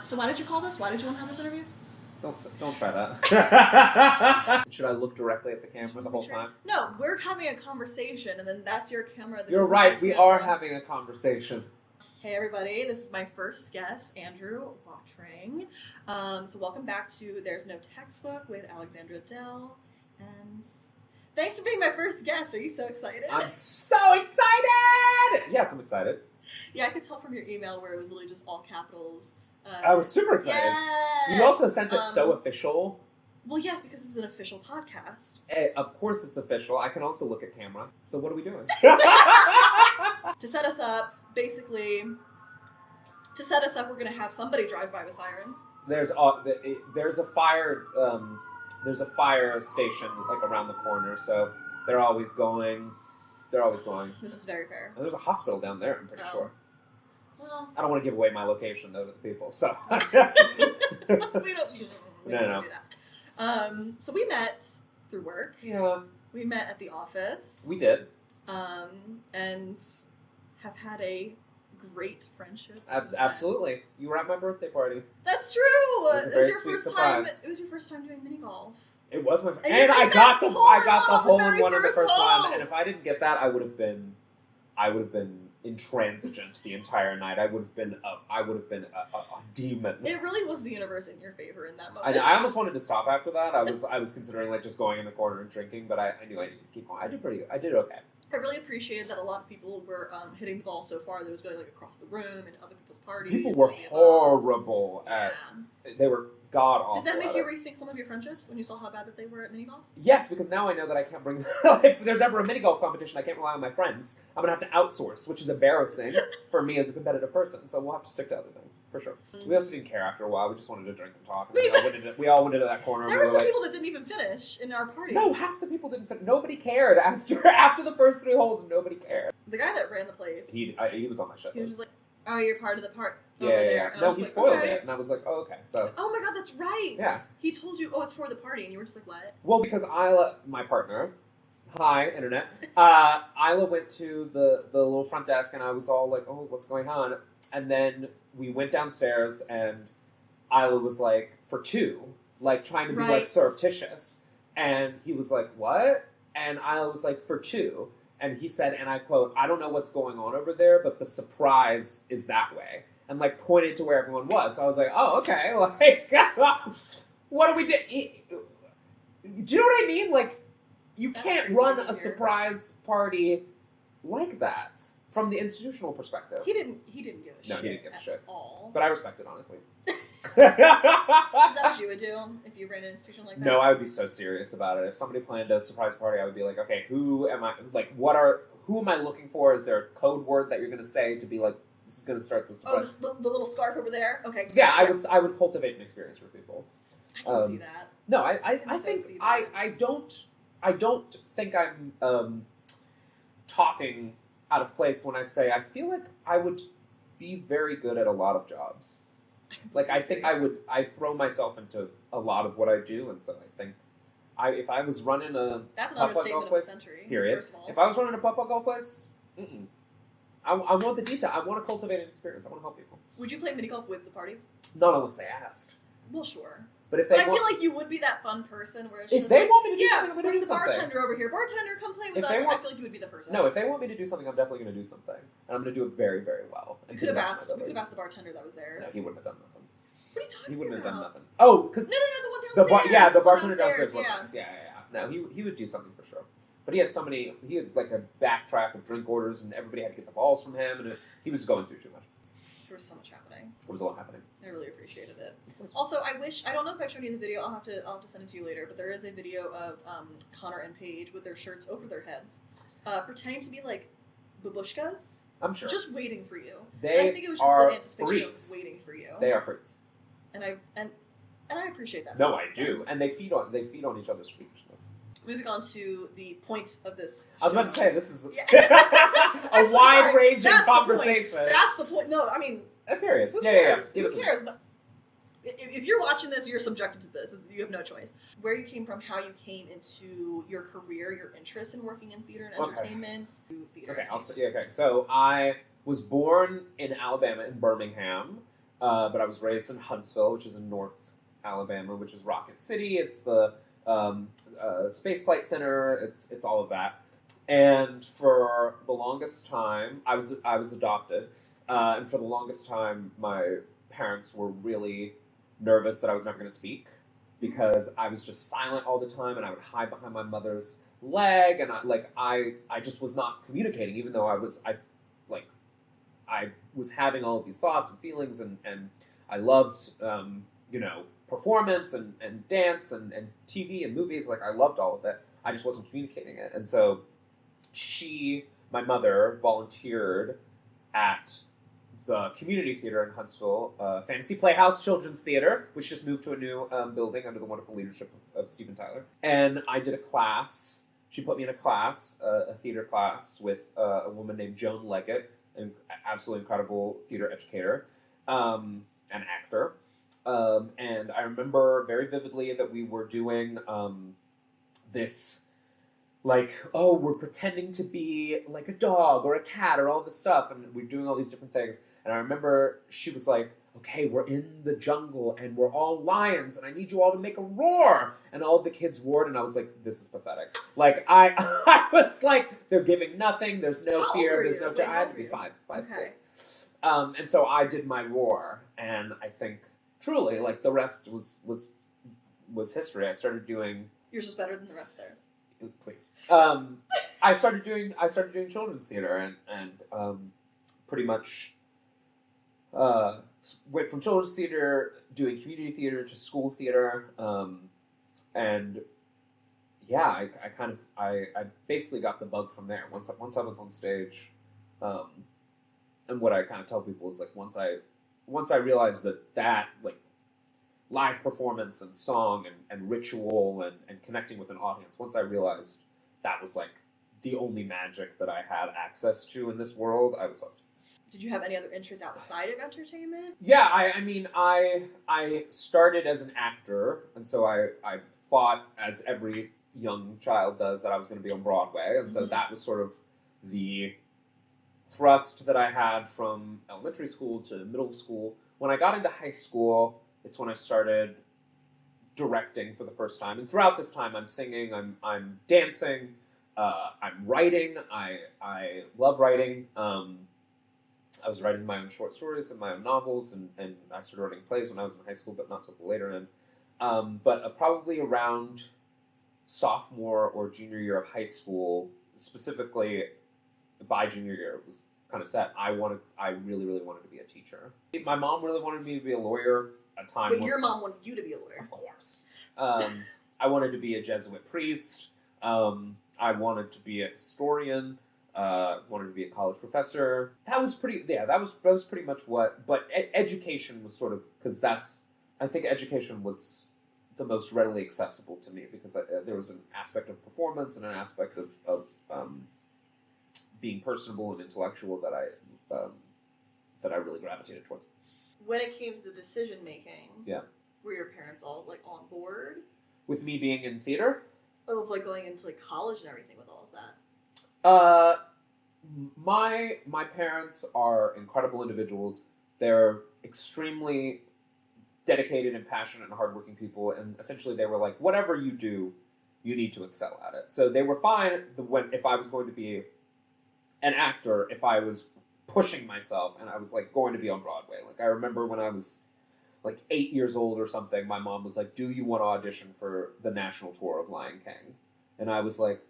So why did you call this? Why did you want to have this interview? Don't try that. Should I look directly at the camera the whole time? No, we're having a conversation, and then that's your camera. You're right. We are having a conversation. Hey everybody, this is my first guest, Andrew Watring. So welcome back to There's No Textbook with Alexandra Dell, and thanks for being my first guest. Are you so excited? I'm so excited! Yes, I'm excited. Yeah, I could tell from your email where it was literally just all capitals. I was super excited. Yes! You also sent it so official. Well, yes, because this is an official podcast. Of course it's official. I can also look at camera. So what are we doing? To set us up, basically, we're going to have somebody drive by with sirens. There's a fire station like around the corner, so they're always going. This is very fair. And there's a hospital down there, I'm pretty sure. Well, I don't want to give away my location though to the people, so. we don't do that. So we met through work. Yeah. We met at the office. We did. And have had a great friendship. Absolutely. Then. You were at my birthday party. That's true. It was a very sweet surprise. It was your first time doing mini golf. It was my and I got the hole in one in the first one. And if I didn't get that, I would have been intransigent the entire night. I would have been a demon. It really was the universe in your favor in that moment. I almost wanted to stop after that. I was considering like just going in the corner and drinking, but I knew I needed to keep going. I did pretty good. I did okay. I really appreciated that a lot of people were hitting the ball so far that it was going like across the room into other people's parties. People were horrible at. They were god awful. Did that make you rethink some of your friendships when you saw how bad that they were at mini golf? Yes, because now I know that I can't bring. If there's ever a mini golf competition, I can't rely on my friends. I'm gonna have to outsource, which is embarrassing for me as a competitive person. So we'll have to stick to other things for sure. We also didn't care after a while. We just wanted to drink and talk. And we all went into that corner. There were some people that didn't even finish in our party. No, half the people didn't finish. Nobody cared after the first 3 holes. Nobody cared. The guy that ran the place. He was on my shit list. He was just like, "Oh, you're part of the part." Yeah. No, he spoiled it, and I was like, "Oh, okay." So. Oh my god, that's right. Yeah. He told you, "Oh, it's for the party," and you were just like, "What?" Well, because Isla, my partner, hi internet, Isla went to the little front desk, and I was all like, "Oh, what's going on?" And then we went downstairs, and Isla was like, "For 2," like trying to be like surreptitious, and he was like, "What?" And Isla was like, "For 2." And he said, and I quote, "I don't know what's going on over there, but the surprise is that way." And like pointed to where everyone was. So I was like, "Oh, okay." Like, what do we do? Do you know what I mean? Like, you can't run a surprise party like that from the institutional perspective. He didn't give a shit. No, he didn't give a shit. All. But I respect it, honestly. Is that what you would do if you ran an institution like that? No, I would be so serious about it. If somebody planned a surprise party, I would be like, okay, who am I looking for? Is there a code word that you're going to say to be like, this is going to start the surprise? Oh, the little scarf over there? Okay. Yeah, I would cultivate an experience for people. I can see that. No, I don't think I'm talking out of place when I say I feel like I would be very good at a lot of jobs. Like, I think I throw myself into a lot of what I do, and so I think if I was running a That's an understatement of the century, period. First of all. If I was running a putt-putt golf place, I want the detail. I want to cultivate an experience. I want to help people. Would you play mini golf with the parties? Not unless they asked. Well, sure. But I feel like you would be that fun person where it's if they want me to do something, I'm going to do something. Bartender over here. Bartender, come play with us. I feel like you would be the person. No, if they want me to do something, I'm definitely going to do something. And I'm going to do it very, very well. We could have asked the bartender that was there. No, he wouldn't have done nothing. What are you talking about? He wouldn't have done nothing. Oh, because... No, the one downstairs. The bartender downstairs was nice. Yeah. No, he would do something for sure. But he had like a backtrack of drink orders, and everybody had to get the balls from him, and he was going through too much. There was so much happening. There was a lot happening. I really appreciated it. Also, I don't know if I've shown you the video. I'll have to send it to you later. But there is a video of Connor and Paige with their shirts over their heads, pretending to be like babushkas. I'm sure. Just waiting for you. They I think it was just the anticipation freaks. of waiting for you. They are freaks. And I appreciate that. No, I do. And they feed on each other's freakishness. Moving on to the point of this I was about to say, this is a Actually, wide-ranging conversation. That's the point. No, I mean... A period. Who cares? Yeah. Who cares? No. If you're watching this, you're subjected to this. You have no choice. Where you came from, how you came into your career, your interest in working in theater and entertainment. Okay, So I was born in Alabama, in Birmingham. but I was raised in Huntsville, which is in North Alabama, which is Rocket City. It's the Space Flight Center. It's all of that. And for the longest time, I was adopted, and for the longest time, my parents were really nervous that I was never going to speak because I was just silent all the time, and I would hide behind my mother's leg, and I just was not communicating, even though I was having all of these thoughts and feelings, and I loved performance and dance and TV and movies. Like, I loved all of that. I just wasn't communicating it, and so my mother, volunteered at the community theater in Huntsville, Fantasy Playhouse Children's Theater, which just moved to a new building under the wonderful leadership of Steven Tyler. And I did a class. She put me in a class, a theater class, with a woman named Joan Leggett, an absolutely incredible theater educator and actor. And I remember very vividly that we were doing this, like, oh, we're pretending to be like a dog or a cat or all this stuff, and we're doing all these different things. And I remember she was like, okay, we're in the jungle and we're all lions and I need you all to make a roar. And all of the kids roared, and I was like, this is pathetic. Like, I was like, they're giving nothing, there's no fear, there's no... I had to be five, okay. 6. And so I did my roar, and I think truly, like, the rest was history. I started doing... Yours was better than the rest of theirs. Please. I started doing children's theater, and pretty much went from children's theater, doing community theater, to school theater, and yeah, I basically got the bug from there. Once I was on stage, and what I kind of tell people is, like, once I realized that like live performance and song and ritual and connecting with an audience, once I realized that was like the only magic that I had access to in this world, I was hooked. Did you have any other interests outside of entertainment? Yeah, I started as an actor, and so I thought, as every young child does, that I was going to be on Broadway, and so that was sort of the thrust that I had from elementary school to middle school. When I got into high school, it's when I started directing for the first time, and throughout this time, I'm singing, I'm dancing, I'm writing. I love writing. I was writing my own short stories and my own novels, and I started writing plays when I was in high school, but not till the later end. But probably around sophomore or junior year of high school, specifically by junior year, it was kind of set. I really, really wanted to be a teacher. My mom really wanted me to be a lawyer. But your mom wanted you to be a lawyer. Of course. I wanted to be a Jesuit priest. I wanted to be a historian. Wanted to be a college professor. That was pretty much what. But education was sort of, because I think education was the most readily accessible to me, because there was an aspect of performance and an aspect of being personable and intellectual that I really gravitated towards. When it came to the decision making, yeah, were your parents all like on board with me being in theater? Of like going into like college and everything with all of that? My parents are incredible individuals. They're extremely dedicated and passionate and hardworking people, and essentially they were like, whatever you do, you need to excel at it. So they were fine if I was going to be an actor, if I was pushing myself and I was like going to be on Broadway. Like, I remember when I was like 8 years old or something, my mom was like, do you want to audition for the national tour of Lion King? And I was like,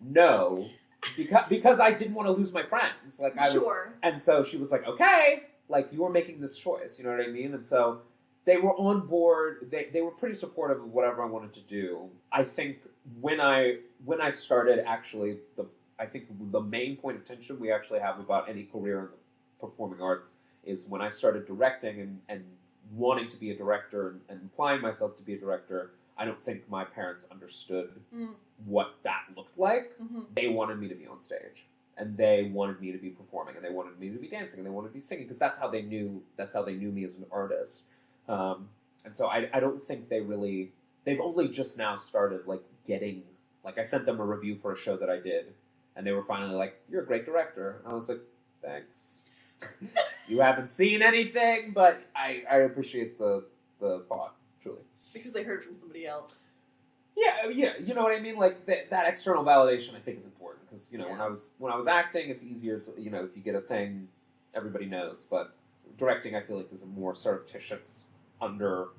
no, because I didn't want to lose my friends. Like, I was, sure. And so she was like, okay, like, you are making this choice, you know what I mean? And so they were on board. They were pretty supportive of whatever I wanted to do. I think when I started, actually, I think the main point of tension we actually have about any career in the performing arts is when I started directing and wanting to be a director and applying myself to be a director. I don't think my parents understood what that looked like. Mm-hmm. They wanted me to be on stage, and they wanted me to be performing, and they wanted me to be dancing, and they wanted to be singing, because that's how they knew me as an artist. And so I don't think they've only just now started like getting, like, I sent them a review for a show that I did, and they were finally like, you're a great director. And I was like, thanks. You haven't seen anything, but I appreciate the thought, truly. Because they heard from somebody else. Yeah, you know what I mean. Like that external validation, I think, is important because Yeah. when I was acting, it's easier to if you get a thing, everybody knows. But directing, I feel like, is a more surreptitious, not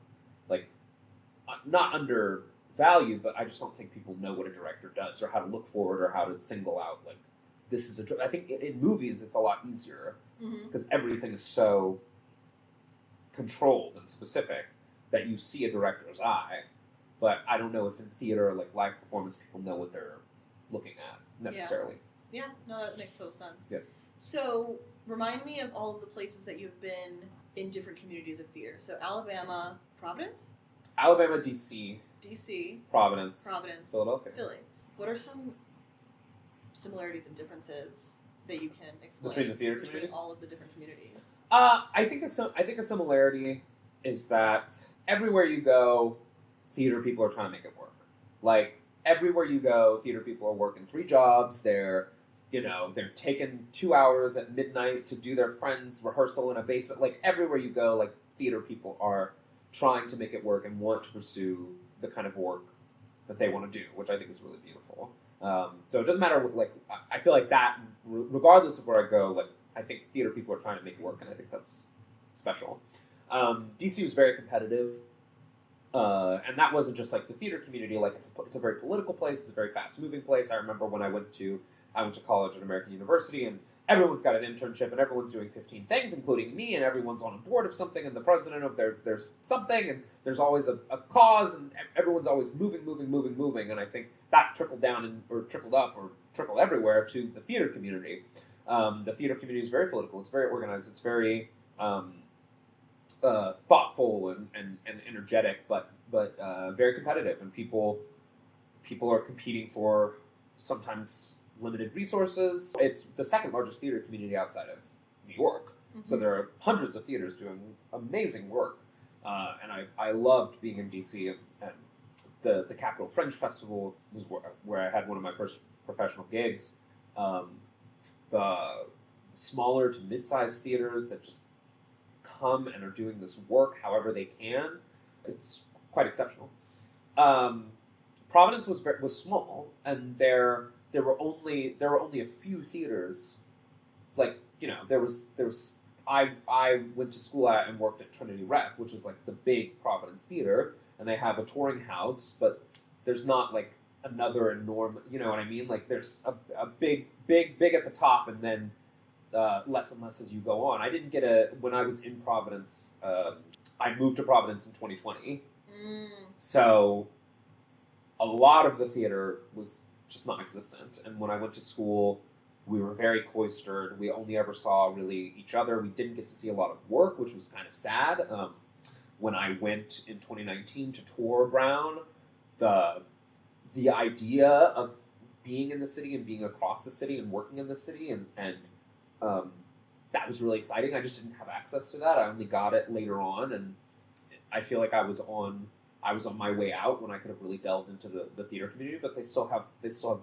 undervalued, but I just don't think people know what a director does or how to look for it or how to single out like this is I think in movies it's a lot easier because everything is so controlled and specific that you see a director's eye. But I don't know if in theater, like live performance, people know what they're looking at necessarily. Yeah, no, that makes total sense. Yeah. So, remind me of all of the places that you've been in different communities of theater. So, Alabama, Providence? Alabama, D.C., Providence, Philadelphia. Philly. What are some similarities and differences that you can explain Between the theater communities? all of the different communities? I think a similarity is that everywhere you go, theater people are trying to make it work. Like everywhere you go, theater people are working 3 jobs. They're taking 2 hours at midnight to do their friend's rehearsal in a basement. Like everywhere you go, like theater people are trying to make it work and want to pursue the kind of work that they want to do, which I think is really beautiful. So it doesn't matter. Like I feel like that, regardless of where I go, like I think theater people are trying to make it work, and I think that's special. DC was very competitive. And that wasn't just like the theater community. Like it's a very political place. It's a very fast moving place. I remember when I went to college at American University, and everyone's got an internship, and everyone's doing 15 things, including me, and everyone's on a board of something, and the president of there's something, and there's always a cause, and everyone's always moving. And I think that trickled down or trickled up or trickled everywhere to the theater community. The theater community is very political. It's very organized. It's very thoughtful and energetic, but very competitive, and people are competing for sometimes limited resources. It's the second largest theater community outside of New York, so there are hundreds of theaters doing amazing work, and I loved being in DC, and the Capitol Fringe Festival was where I had one of my first professional gigs. The smaller to mid-sized theaters that just come and are doing this work however they can, it's quite exceptional. Providence was small, and there were only a few theaters. Like there was I went to school at and worked at Trinity Rep, which is like the big Providence theater, and they have a touring house, but there's not like another enormous. You know what I mean? Like there's a big at the top, and then less and less as you go on. I didn't get when I was in Providence. I moved to Providence in 2020, so a lot of the theater was just non-existent. And when I went to school, we were very cloistered. We only ever saw really each other. We didn't get to see a lot of work, which was kind of sad. When I went in 2019 to tour Brown, the idea of being in the city and being across the city and working in the city and that was really exciting. I just didn't have access to that. I only got it later on, and I feel like I was on my way out when I could have really delved into the theater community. But they still have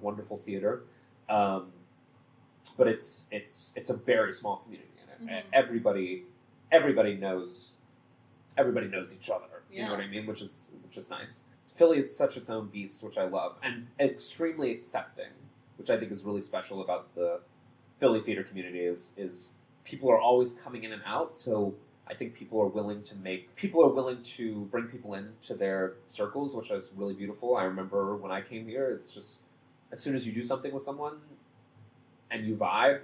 wonderful theater, but it's a very small community, and everybody knows each other. Yeah. You know what I mean? Which is nice. Philly is such its own beast, which I love, and extremely accepting, which I think is really special about the Philly theater community is people are always coming in and out, so I think people are willing to bring people into their circles, which is really beautiful. I remember when I came here, it's just as soon as you do something with someone and you vibe,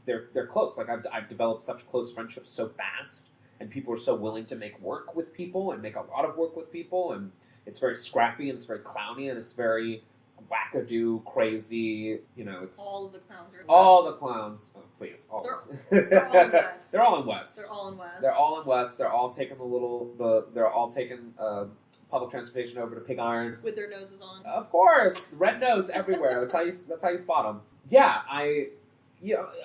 they're close. Like I've developed such close friendships so fast, and people are so willing to make work with people and make a lot of work with people, and it's very scrappy and it's very clowny and it's very wackadoo, crazy, it's... All of the clowns are in all West. the clowns. Oh, please. They're all in West. They're all in West. They're all in West. They're all in West. They're all taking public transportation over to Pig Iron. With their noses on. Of course. Red nose everywhere. That's how you spot them. Yeah,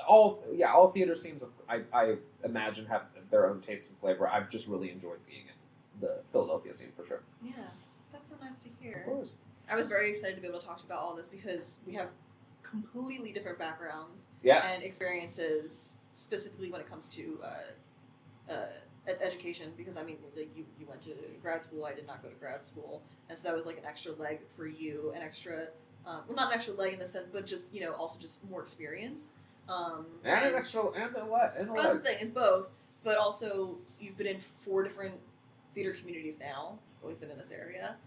all theater scenes, I imagine, have their own taste and flavor. I've just really enjoyed being in the Philadelphia scene, for sure. Yeah, that's so nice to hear. Of course. I was very excited to be able to talk to you about all this because we have completely different backgrounds Yes. and experiences, specifically when it comes to education. Because I mean, like you went to grad school. I did not go to grad school, and so that was like an extra leg for you, an extra, well, not an extra leg in the sense, but just also just more experience. And an extra and a what? That's the thing, is both. But also, you've been in 4 different theater communities now. Always been in this area.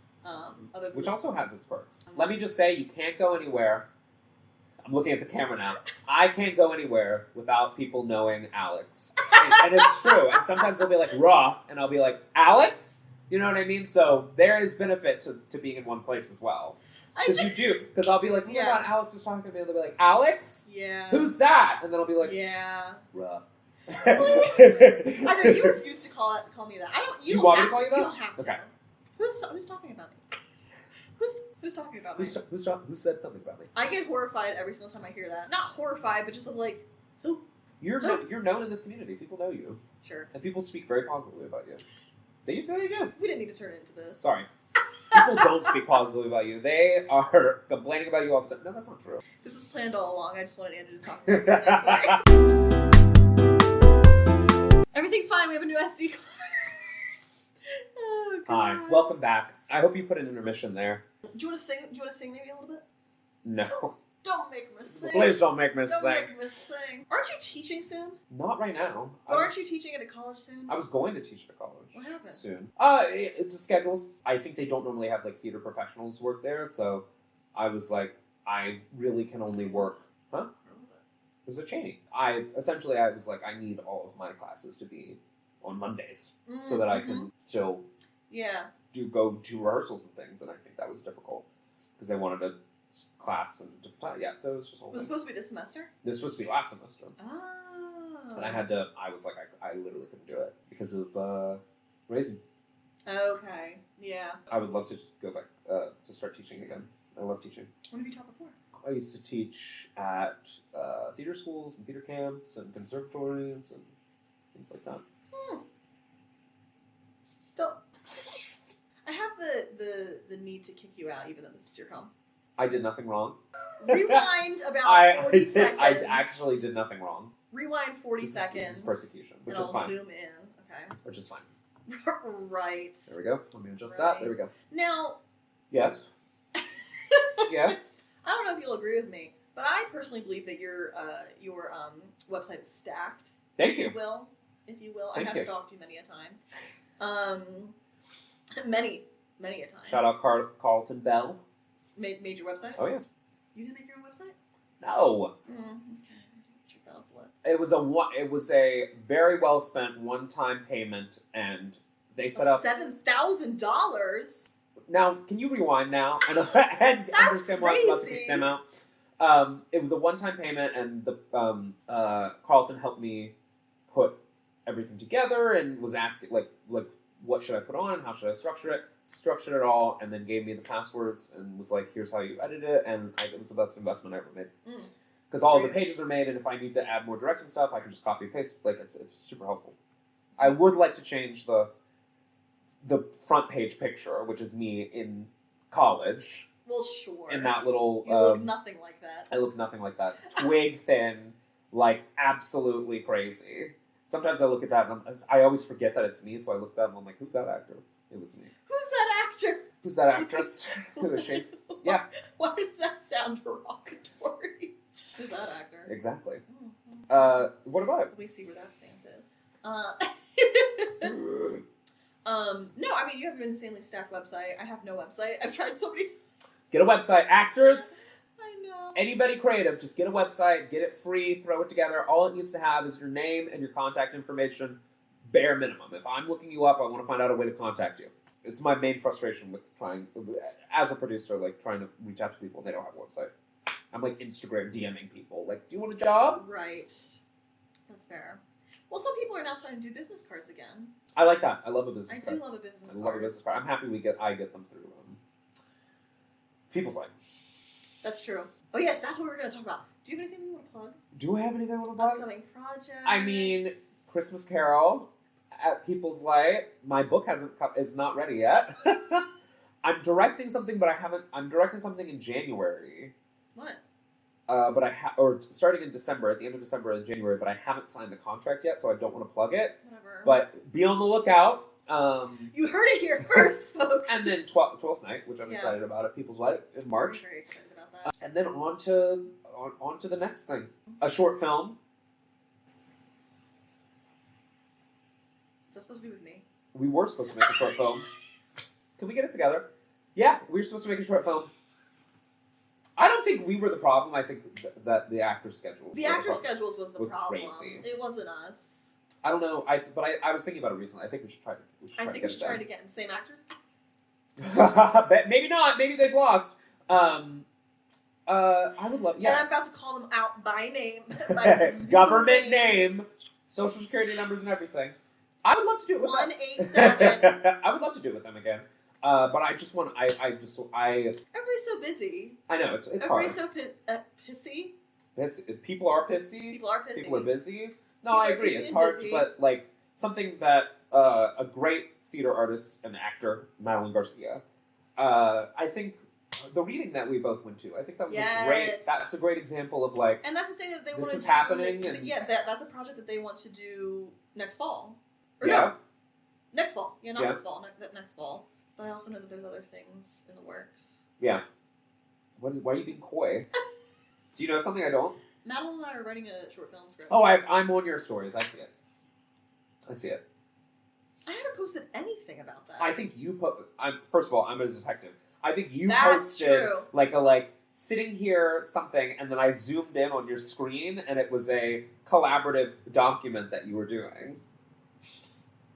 Which also has its perks. Let me just say, you can't go anywhere. I'm looking at the camera now. I can't go anywhere without people knowing Alex. And it's true. And sometimes they'll be like, raw, and I'll be like, Alex? You know what I mean? So there is benefit to being in one place as well. Because you do. Because I'll be like, oh my god, Alex was talking to me. And they'll be like, Alex? Yeah. Who's that? And then I'll be like, yeah. Ruh. I know you refuse to call me that. I don't. Do you want me to call you that? You don't have to. Okay. Who's talking about me? Who's talking about me? Who said something about me? I get horrified every single time I hear that. Not horrified, but just like, who? You're known in this community. People know you. Sure. And people speak very positively about you. They do. We didn't need to turn it into this. Sorry. People don't speak positively about you. They are complaining about you all the time. No, that's not true. This was planned all along. I just wanted Andrew to talk about it. Everything's fine. We have a new SD card. Oh, God. Hi. Welcome back. I hope you put an intermission there. Do you want to sing? Do you want to sing maybe a little bit? No. Don't make me sing. Please don't make me Don't sing. make me sing. Aren't you teaching soon? Not right now. But aren't you teaching at a college soon? I was going to teach at a college. What happened? Soon. It's a schedules. I think they don't normally have like theater professionals work there, so I was like, I really can only work. Huh? Where was it? It was a Cheney. I was like, I need all of my classes to be on Mondays so that I can still go to rehearsals and things, and I think that was difficult because they wanted a class and different time. Yeah, so it was just Was it supposed to be this semester? This was supposed to be last semester. Oh. And I was like, I literally couldn't do it because of raising. Okay. Yeah. I would love to just go back to start teaching again. I love teaching. What have you taught before? I used to teach at theater schools and theater camps and conservatories and things like that. Don't. I have the need to kick you out, even though this is your home. I did nothing wrong. Rewind about 40 seconds. I actually did nothing wrong. Rewind 40 seconds. This is persecution, which and is I'll fine. zoom in. Okay. Which is fine. Right. There we go. Let me adjust that. There we go. Now. Yes. Yes. I don't know if you'll agree with me, but I personally believe that your website is stacked. Thank you. If you will. Thank I have you. stalked you many a time. Many a time. Shout out Carlton Bell. Made your website? Oh yes. You didn't make your own website? No. Okay. Check that off the list. It was a very well spent one-time payment, and they set up $7,000. Now, can you rewind now and That's understand why I'm about to kick them out? It was a one-time payment, and the Carlton helped me put everything together and was asking like what should I put on and how should I structure it. Structured it all, and then gave me the passwords and was like, here's how you edit it, and it was the best investment I ever made. Because all of the pages are made, and if I need to add more directing stuff, I can just copy and paste. Like it's super helpful. I would like to change the front page picture, which is me in college. Well, sure. In that little... You look nothing like that. I look nothing like that. Twig thin, like absolutely crazy. Sometimes I look at that and I always forget that it's me, so I look at that and I'm like, who's that actor? It was me. Who's that actor? Who's that actress? Who is she? Yeah. Why does that sound derogatory? Who's that actor? Exactly. What about it? Let me see where that stance is. No, I mean, you have an insanely stacked website. I have no website. I've tried so many times. Get a website. Actors, I know. anybody creative, just get a website, get it free, throw it together. All it needs to have is your name and your contact information, bare minimum. If I'm looking you up, I want to find out a way to contact you. It's my main frustration with trying, as a producer, like trying to reach out to people and they don't have a website. I'm like Instagram DMing people, like, do you want a job? Right. That's fair. Well, some people are now starting to do business cards again. I like that. I love a business card. I do love a business card. I love a business card. I'm happy I get them through People's Life. That's true. Oh, yes, that's what we're going to talk about. Do you have anything you want to plug? Do I have anything I want to plug? Upcoming projects? I mean, Christmas Carol at People's Light. My book is not ready yet. I'm directing something, but I'm directing something in January. What? but or starting in December, at the end of December and January, but I haven't signed the contract yet, so I don't want to plug it. Whatever. But be on the lookout. You heard it here first, folks. And then 12th Night, which I'm excited about at People's Light in March. I'm very excited about that. And then on to the next thing. A short film. Is that supposed to be with me? We were supposed to make a short film. Can we get it together? Yeah, we were supposed to make a short film. I don't think we were the problem. I think that the actor schedules. The actor schedules was the problem. Crazy. It wasn't us. I don't know. But I was thinking about it recently. I think we should try to. I think we should try to get in the same actors. Maybe not. Maybe they've lost. I would love. Yeah. And I'm about to call them out by name. Government name, social security numbers, and everything. I would love to do it with 187. I would love to do it with them again. But I just want. Everybody's so busy. I know it's hard. Everybody's so pissy. People are pissy. People are pissy. People are busy. No, People I agree. It's hard, but like something that a great theater artist and actor, Madeline Garcia, I think the reading that we both went to, I think that was a great. That's a great example of like. And that's the thing that they want to do. This is happening. And, that's a project that they want to do next fall. Next fall. Yeah, not this fall. Next fall. But I also know that there's other things in the works. Yeah. Why are you being coy? Do you know something I don't? Madeline and I are writing a short film script. Oh, I'm on your stories. I see it. I haven't posted anything about that. I think you first of all, I'm a detective. I think you That's posted true. like sitting here something, and then I zoomed in on your screen, and it was a collaborative document that you were doing.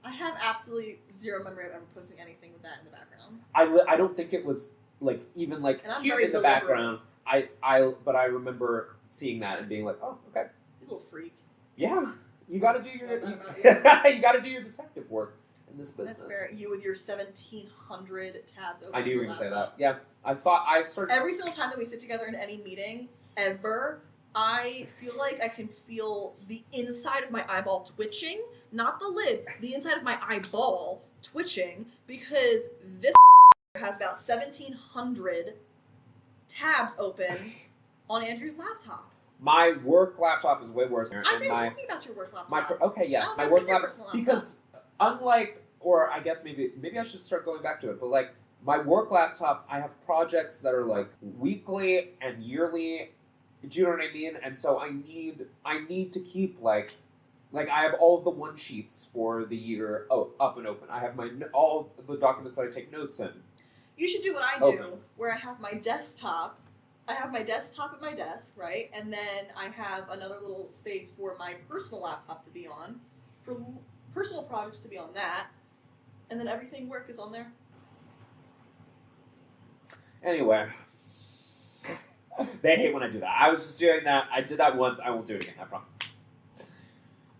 I have absolutely zero memory of ever posting anything with that in the background. I don't think it was like even like cute in the background. But I remember seeing that and being like, oh, okay. You little freak. Yeah, you got to do your you got to do your detective work in this business. That's fair. You with your 1,700 tabs open. I knew you were going to say that. Yeah, I thought I started every single time that we sit together in any meeting ever. I feel like I can feel the inside of my eyeball twitching, not the lid, the inside of my eyeball twitching, because this has about 1,700 tabs open on Andrew's laptop. My work laptop is way worse. I think I'm talking about your work laptop. Okay, yes, my work laptop. Because unlike, or I guess maybe I should start going back to it, but like my work laptop, I have projects that are like weekly and yearly. Do you know what I mean? And so I need to keep like I have all of the one sheets for the year up and open. I have all the documents that I take notes in. You should do what I do, where I have my desktop. I have my desktop at my desk, right? And then I have another little space for my personal laptop to be on, for personal projects to be on that, and then everything work is on there. Anyway. They hate when I do that. I was just doing that. I did that once. I won't do it again. I promise.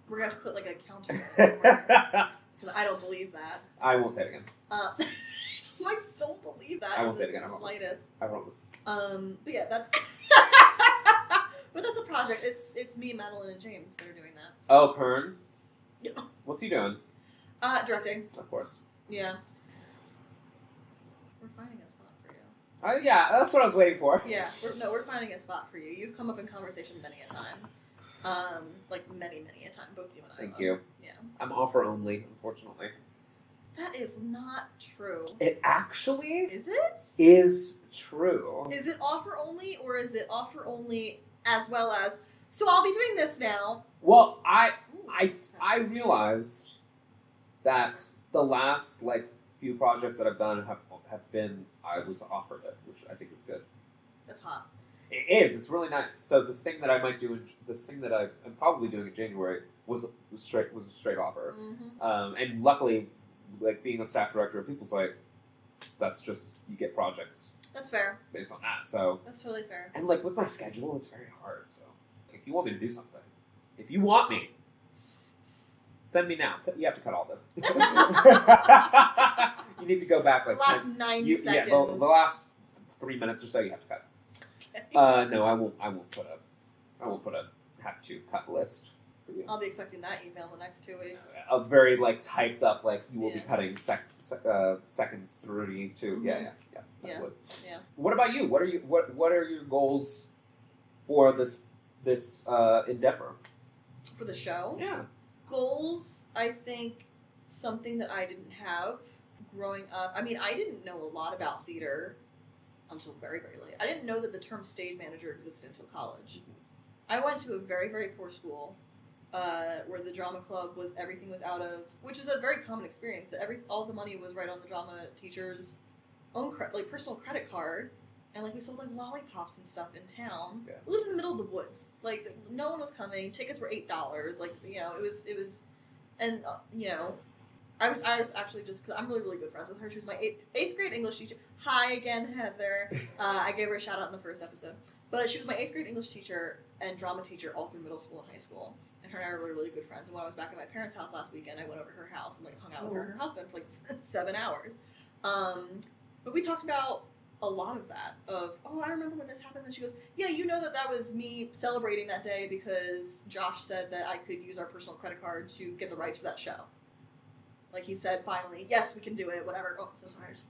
We're going to have to put like a counter because I don't believe that. I won't say it again. I don't believe that. I won't say it again. I promise. But yeah, that's. But that's a project. It's me, Madeline, and James that are doing that. Oh, Kern. Yeah. What's he doing? Directing. Of course. Yeah. We're finding a spot for you. Yeah, that's what I was waiting for. Yeah, we're finding a spot for you. You've come up in conversation many a time. Like many a time, both you and I. Thank you. Yeah. I'm offer only, unfortunately. That is not true. It actually is it? Is true. Is it offer only, or is it offer only as well as? So I'll be doing this now. Well, I realized that the last few projects that I've done have been I was offered it, which I think is good. That's hot. It is. It's really nice. So this thing that I might do, this thing that I'm probably doing in January was a straight offer, and luckily, being a staff director at People's Light, that's just you get projects. That's fair. Based on that, so that's totally fair. And with my schedule, it's very hard. So if you want me to do something, if you want me, send me now. You have to cut all this. You need to go back the last 90 seconds. Yeah, the last 3 minutes or so you have to cut. Okay. No, I won't put a have to cut list for you. I'll be expecting that email in the next 2 weeks. A very typed up you will be cutting seconds 32. Mm-hmm. Yeah. Absolutely. Yeah. What about you? What are your goals for this endeavor? For the show? Yeah. Goals, I think, something that I didn't have growing up. I mean, I didn't know a lot about theater until very, very late. I didn't know that the term stage manager existed until college. I went to a very, very poor school where the drama club was, everything was out of, which is a very common experience, that all the money was right on the drama teacher's own personal credit card. And we sold lollipops and stuff in town. Yeah. We lived in the middle of the woods. No one was coming. Tickets were $8. It was, and I was actually just, because I'm really, really good friends with her. She was my eighth grade English teacher. Hi again, Heather. I gave her a shout out in the first episode. But she was my 8th grade English teacher and drama teacher all through middle school and high school. And her and I are really, really good friends. And when I was back at my parents' house last weekend, I went over to her house and hung out with her and her husband for 7 hours. But we talked about a lot of that, I remember when this happened, and she goes, yeah, that was me celebrating that day because Josh said that I could use our personal credit card to get the rights for that show. He said, finally, yes, we can do it, whatever. Oh, so sorry, just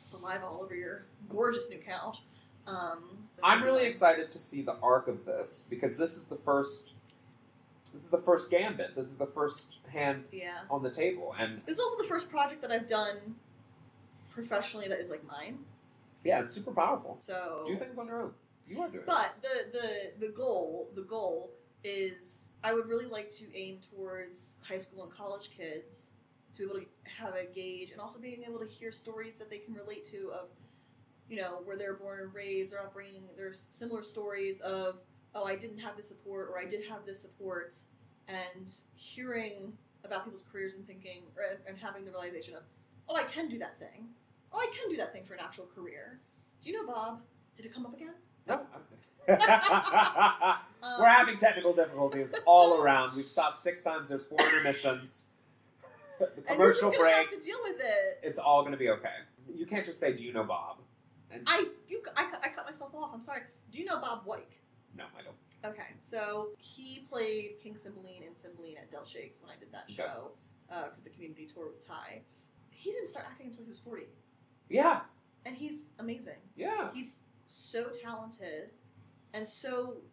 saliva all over your gorgeous new couch. I'm really excited to see the arc of this, because this is the first gambit. This is the first hand on the table. And this is also the first project that I've done professionally that is mine. Yeah, it's super powerful. So do things on your own. You are doing but it. But the goal is I would really like to aim towards high school and college kids to be able to have a gauge, and also being able to hear stories that they can relate to of, where they're born and raised, their upbringing. There's similar stories of, I didn't have this support, or I did have this support, and hearing about people's careers and thinking, and having the realization of, I can do that thing. I can do that thing for an actual career. Do you know Bob? Did it come up again? No. We're having technical difficulties all around. We've stopped 6 times. There's 4 intermissions. The commercial breaks. Have to deal with it. It's all going to be okay. You can't just say, "Do you know Bob?" And I cut myself off. I'm sorry. Do you know Bob Wyke? No, I don't. Okay, so he played King Cymbeline and Cymbeline at Del Shakes when I did that show for the community tour with Ty. He didn't start acting until he was 40. Yeah. And he's amazing. Yeah. He's so talented and so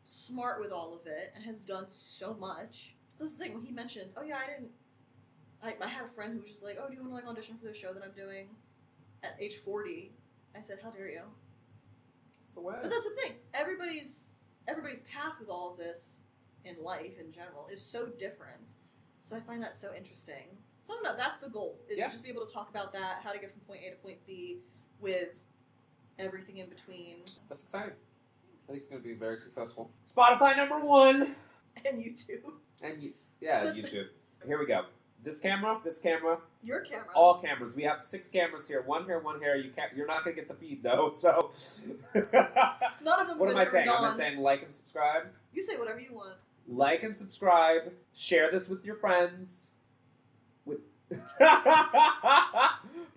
smart with all of it, and has done so much. This is the thing, when he mentioned, I had a friend who was just like, do you want to audition for the show that I'm doing at age 40? I said, how dare you? It's the way. But that's the thing. Everybody's path with all of this in life in general is so different. So I find that so interesting. So I don't know, that's the goal, is to just be able to talk about that, how to get from point A to point B with everything in between. That's exciting. I think it's going to be very successful. Spotify #1. And YouTube. And YouTube. Here we go. This camera. Your camera. All cameras. We have 6 cameras here. One here, one here. You're not going to get the feed, though, so. None of them What am I saying? on. Am I saying like and subscribe? You say whatever you want. Like and subscribe. Share this with your friends.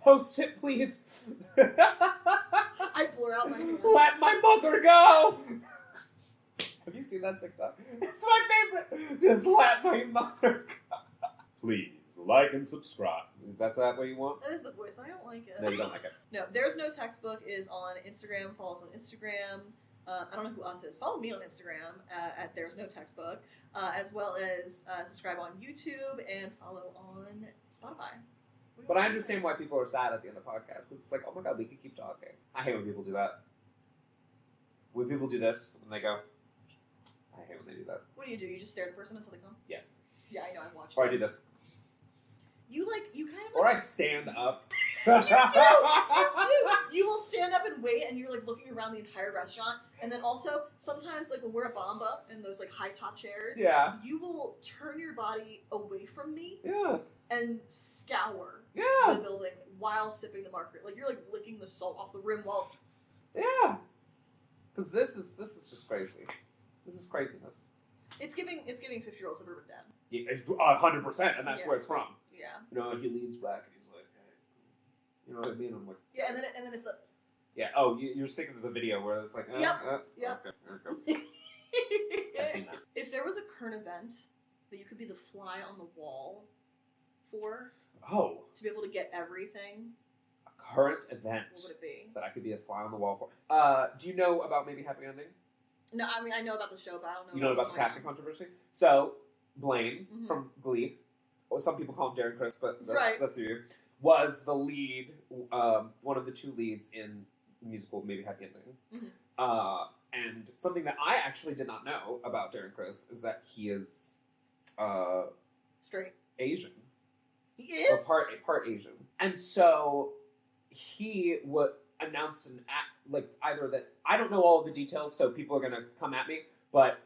Post it, please. I blur out my hand. Let my mother go. Have you seen that TikTok? It's my favorite. Just let my mother go. Please like and subscribe. That's that what you want? That is the voice, but I don't like it. No, you don't like it. No, There's No Textbook is on Instagram. Follow us on Instagram. I don't know who us is. Follow me on Instagram at There's No Textbook, as well as subscribe on YouTube and follow on Spotify. But I understand why people are sad at the end of the podcast, because it's like, oh my god, we could keep talking. I hate when people do that. When people do this, when they go, I hate when they do that. What do? You just stare at the person until they come? Yes. Yeah, I know, I've watched Or I do this. You kind of Or I stand up. You do! You will stand up and wait, and you're looking around the entire restaurant, and then also sometimes when we're at Bamba in those high top chairs, you will turn your body away from me, and scour the building while sipping the margarita. You're licking the salt off the rim while. Yeah, because this is just crazy. This is craziness. It's giving 50-year-old suburban dad. Yeah, 100%, and that's where it's from. Yeah. He leans back and he's like, hey. You know what I mean? I'm like, yeah, and then it's the. Yeah. Oh, you're sticking to the video where it's like, Yep. Okay. I've seen that. If there was a current event that you could be the fly on the wall for, to be able to get everything, a current event, what would it be? That I could be a fly on the wall for? Do you know about maybe Happy Ending? No, I mean, I know about the show, but I don't know. You know about the casting controversy? So, Blaine from Glee, or some people call him Darren Criss, but that's you, was the lead, one of the two leads in the musical Maybe Happy Ending. And something that I actually did not know about Darren Criss is that he is straight Asian. He is? Or part Asian. And so he announced an act, like either that, I don't know all of the details, so people are going to come at me, but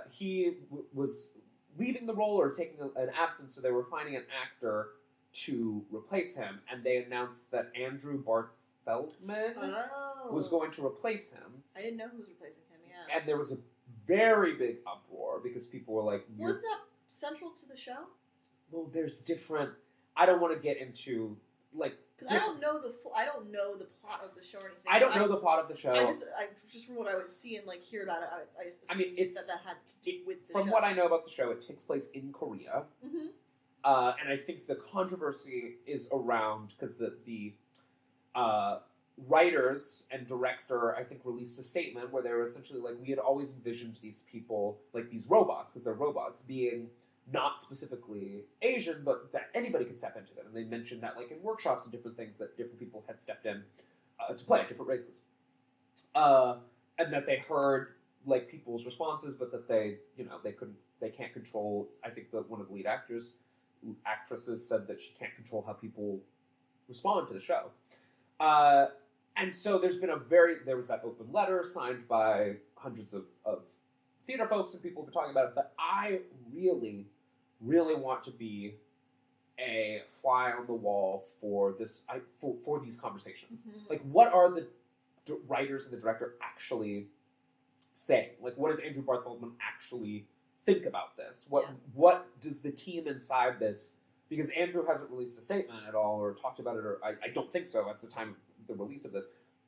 he was leaving the role or taking an absence, so they were finding an actor to replace him, and they announced that Andrew Barth Feldman was going to replace him. I didn't know who was replacing him, yeah. And there was a very big uproar because people were like... Was that central to the show? Well, there's different... I don't want to get into, like... Because I don't know the plot of the show or anything. I don't know the plot of the show. I just from what I would see and like hear about it, I mean, it's that had to do with the show. From what I know about the show, it takes place in Korea. And I think the controversy is around because the writers and director, I think, released a statement where they were essentially like, we had always envisioned these people, like these robots, because they're robots, being not specifically Asian, but that anybody could step into them. And they mentioned that like in workshops and different things that different people had stepped in to play, different races. And that they heard like people's responses, but that they can't control, I think that one of the lead actresses said that she can't control how people respond to the show. And so there was that open letter signed by hundreds of theater folks and people have been talking about it, but I really, really want to be a fly on the wall for this, for these conversations. Like, what are the writers and the director actually saying? Like, what does Andrew Barth Feldman actually think about this? What does the team inside this? Because Andrew hasn't released a statement at all or talked about it, or I don't think so at the time of the release of this.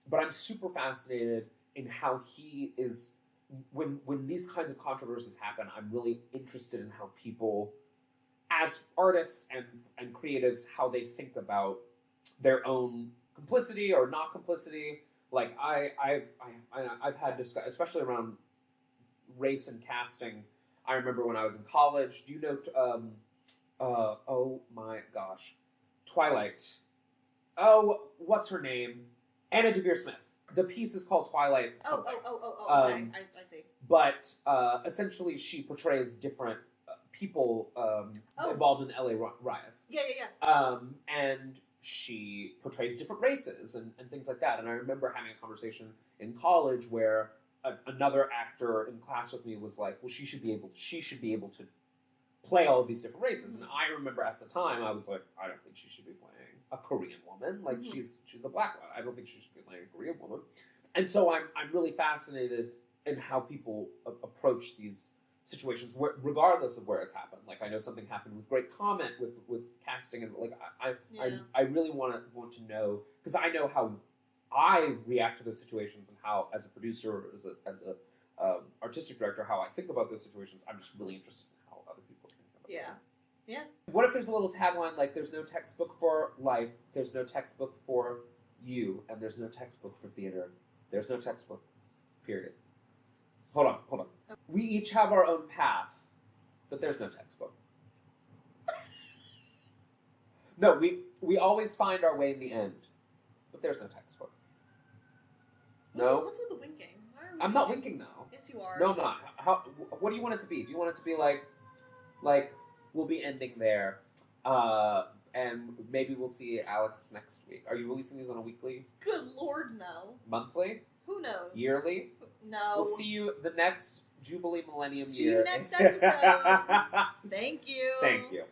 But I'm super fascinated in how he is, when these kinds of controversies happen, I'm really interested in how people, as artists and creatives, how they think about their own complicity or not complicity. Like I've had discussion, especially around race and casting. I remember when I was in college. Do you know? Oh my gosh, Twilight. Oh, what's her name? Anna Devere Smith. The piece is called Twilight. Okay, I see. But essentially, she portrays different people involved in the LA riots. Yeah. And she portrays different races and things like that. And I remember having a conversation in college where another actor in class with me was like, "Well, she should be able to play all of these different races." And I remember at the time I was like, I don't think she should be playing a Korean woman. Like she's a black one. I don't think she should be playing a Korean woman. And so I'm really fascinated in how people approach these situations, regardless of where it's happened. Like I know something happened with Great Comment with casting, and like I really want to know, because I know how I react to those situations and how, as a producer or as a artistic director, how I think about those situations. I'm just really interested in how other people think about it. Yeah. What if there's a little tagline like, there's no textbook for life, there's no textbook for you, and there's no textbook for theater. There's no textbook, period. Hold on. We each have our own path, but there's no textbook. No, we always find our way in the end, but there's no textbook. What's with the winking? I'm not winking now. Yes, you are. No, I'm not. What do you want it to be? Do you want it to be like we'll be ending there, and maybe we'll see Alex next week? Are you releasing these on a weekly? Good Lord, no. Monthly? Who knows? Yearly? No. We'll see you the next Jubilee Millennium See year. you next episode. Thank you. Thank you.